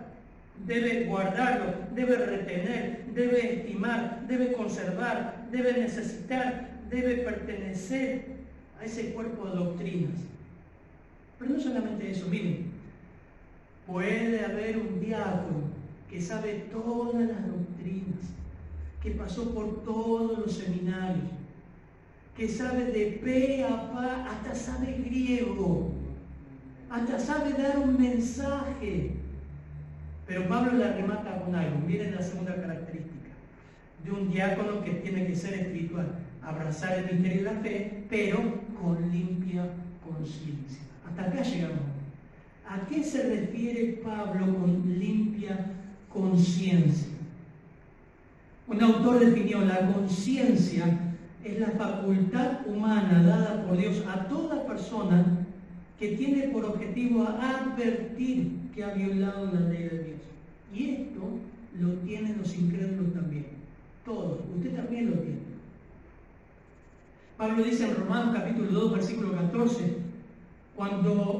Debe guardarlo, debe retener, debe estimar, debe conservar, debe necesitar, debe pertenecer a ese cuerpo de doctrinas. Pero no solamente eso, miren, puede haber un diácono que sabe todas las doctrinas, que pasó por todos los seminarios, que sabe de pe a pa, hasta sabe griego, hasta sabe dar un mensaje. Pero Pablo la remata con algo. Miren la segunda característica de un diácono que tiene que ser espiritual: abrazar el misterio de la fe, pero con limpia conciencia. Hasta acá llegamos. ¿A qué se refiere Pablo con limpia conciencia? Un autor definió la conciencia es la facultad humana dada por Dios a toda persona que tiene por objetivo advertir que ha violado la ley de Dios. Y esto lo tienen los incrédulos también. Todos. Usted también lo tiene. Pablo dice en Romanos capítulo 2, versículo 14,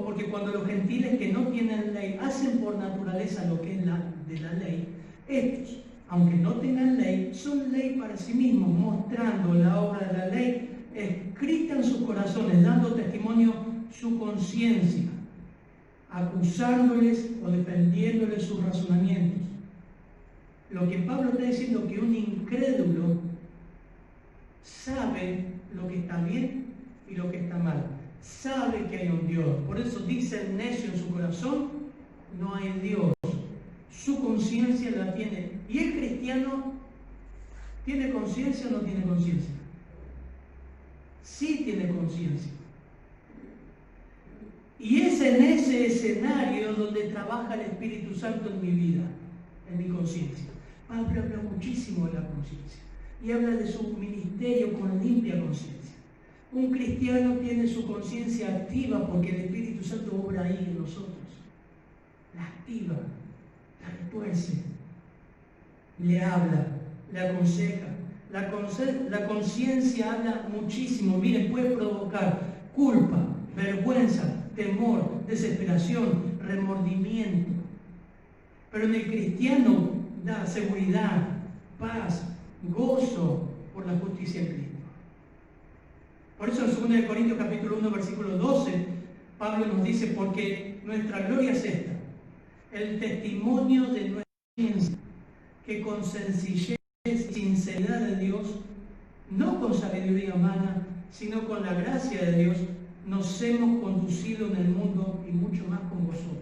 porque cuando los gentiles que no tienen ley hacen por naturaleza lo que es de la ley, estos, aunque no tengan ley, son ley para sí mismos, mostrando la obra de la ley escrita en sus corazones, dando testimonio su conciencia, acusándoles o defendiéndoles sus razonamientos. Lo que Pablo está diciendo es que un incrédulo sabe lo que está bien y lo que está mal. Sabe que hay un Dios. Por eso dice el necio en su corazón, no hay Dios. Su conciencia la tiene. ¿Y el cristiano tiene conciencia o no tiene conciencia? Sí tiene conciencia. Y es en ese escenario donde trabaja el Espíritu Santo en mi vida, en mi conciencia. Pablo habla muchísimo de la conciencia y habla de su ministerio con limpia conciencia. Un cristiano tiene su conciencia activa porque el Espíritu Santo obra ahí en nosotros. La activa, la retuerce, le habla, le aconseja. La conciencia habla muchísimo. Mire, puede provocar culpa, vergüenza, temor, desesperación, remordimiento. Pero en el cristiano da seguridad, paz, gozo por la justicia de Cristo. Por eso en 2 Corintios capítulo 1, versículo 12, Pablo nos dice, porque nuestra gloria es esta, el testimonio de nuestra ciencia, que con sencillez y sinceridad de Dios, no con sabiduría humana, sino con la gracia de Dios, nos hemos conducido en el mundo y mucho más con vosotros.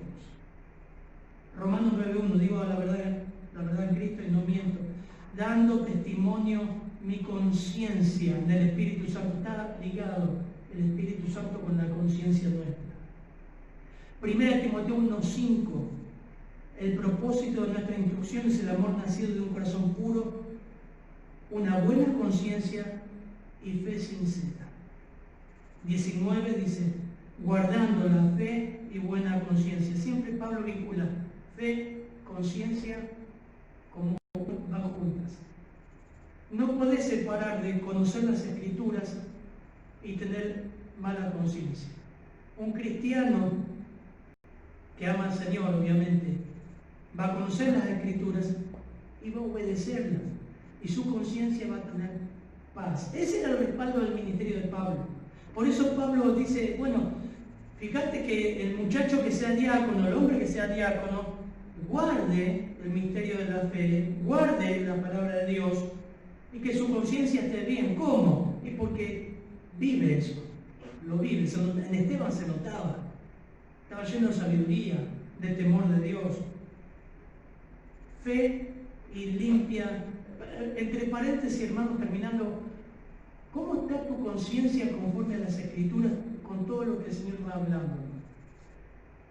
Romanos 9.1, digo la verdad en Cristo y no miento, dando testimonio mi conciencia del Espíritu Santo. Está ligado el Espíritu Santo con la conciencia nuestra. 1 Timoteo 1.5, el propósito de nuestra instrucción es el amor nacido de un corazón puro, una buena conciencia y fe sincera. 19 dice, guardando la fe y buena conciencia. Siempre Pablo vincula fe, conciencia, como van juntas. No podés separar de conocer las Escrituras y tener mala conciencia. Un cristiano que ama al Señor, obviamente, va a conocer las Escrituras y va a obedecerlas. Y su conciencia va a tener paz. Ese era el respaldo del ministerio de Pablo. Por eso Pablo dice, bueno, fíjate que el muchacho que sea diácono, el hombre que sea diácono, guarde el misterio de la fe, guarde la palabra de Dios y que su conciencia esté bien. ¿Cómo? Es porque vive eso, lo vive. En Esteban se notaba, estaba lleno de sabiduría, de temor de Dios. Fe y limpia. Entre paréntesis, hermanos, terminando, ¿cómo está tu conciencia conforme a las Escrituras con todo lo que el Señor va hablando?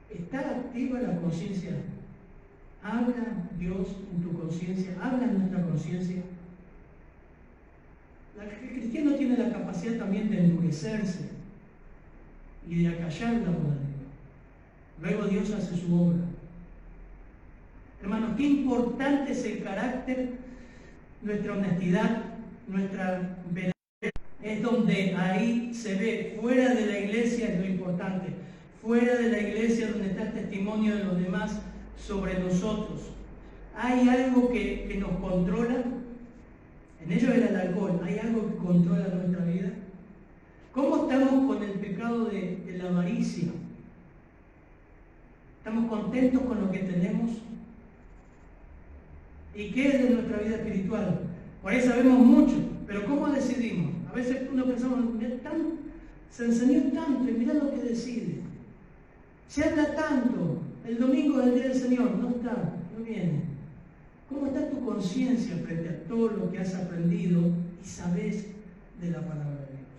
¿Está activa la conciencia? ¿Habla Dios en tu conciencia? ¿Habla en nuestra conciencia? El cristiano tiene la capacidad también de endurecerse y de acallar la voz de Dios. Luego Dios hace su obra. Hermanos, qué importante es el carácter, nuestra honestidad, nuestra verdad. Es donde ahí se ve, fuera de la iglesia es lo importante, fuera de la iglesia donde está el testimonio de los demás sobre nosotros. Hay algo que nos controla, en ello era el alcohol, hay algo que controla nuestra vida. ¿Cómo estamos con el pecado de la avaricia? ¿Estamos contentos con lo que tenemos? ¿Y qué es de nuestra vida espiritual? Por ahí sabemos mucho, pero ¿cómo decidimos? A veces uno pensamos, se enseñó tanto y mirá lo que decide. Se habla tanto, el domingo del día del Señor, no está, no viene. ¿Cómo está tu conciencia frente a todo lo que has aprendido y sabes de la palabra de Dios?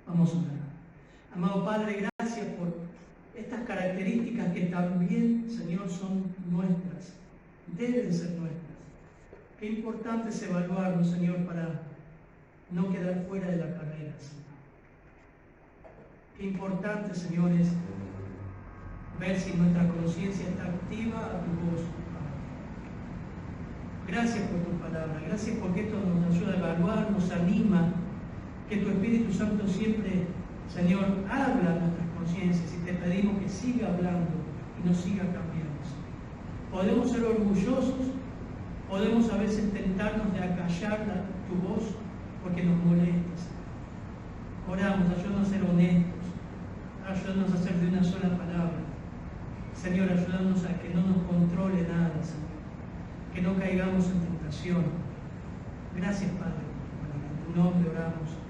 Vamos a orar. Amado Padre, gracias por estas características que también, Señor, son nuestras, deben ser nuestras. Qué importante es evaluarnos, Señor, para no quedar fuera de la carrera, Señor. Qué importante, Señor, es ver si nuestra conciencia está activa a tu voz, Padre. Gracias por tu palabra, gracias porque esto nos ayuda a evaluar, nos anima, que tu Espíritu Santo siempre, Señor, habla a nuestras conciencias y te pedimos que siga hablando y nos siga cambiando, Señor. Podemos ser orgullosos, podemos a veces tentarnos de acallar tu voz porque nos molesta, Señor. Oramos, ayúdanos a ser honestos, ayúdanos a ser de una sola palabra. Señor, ayúdanos a que no nos controle nada, Señor, que no caigamos en tentación. Gracias, Padre, en tu nombre oramos.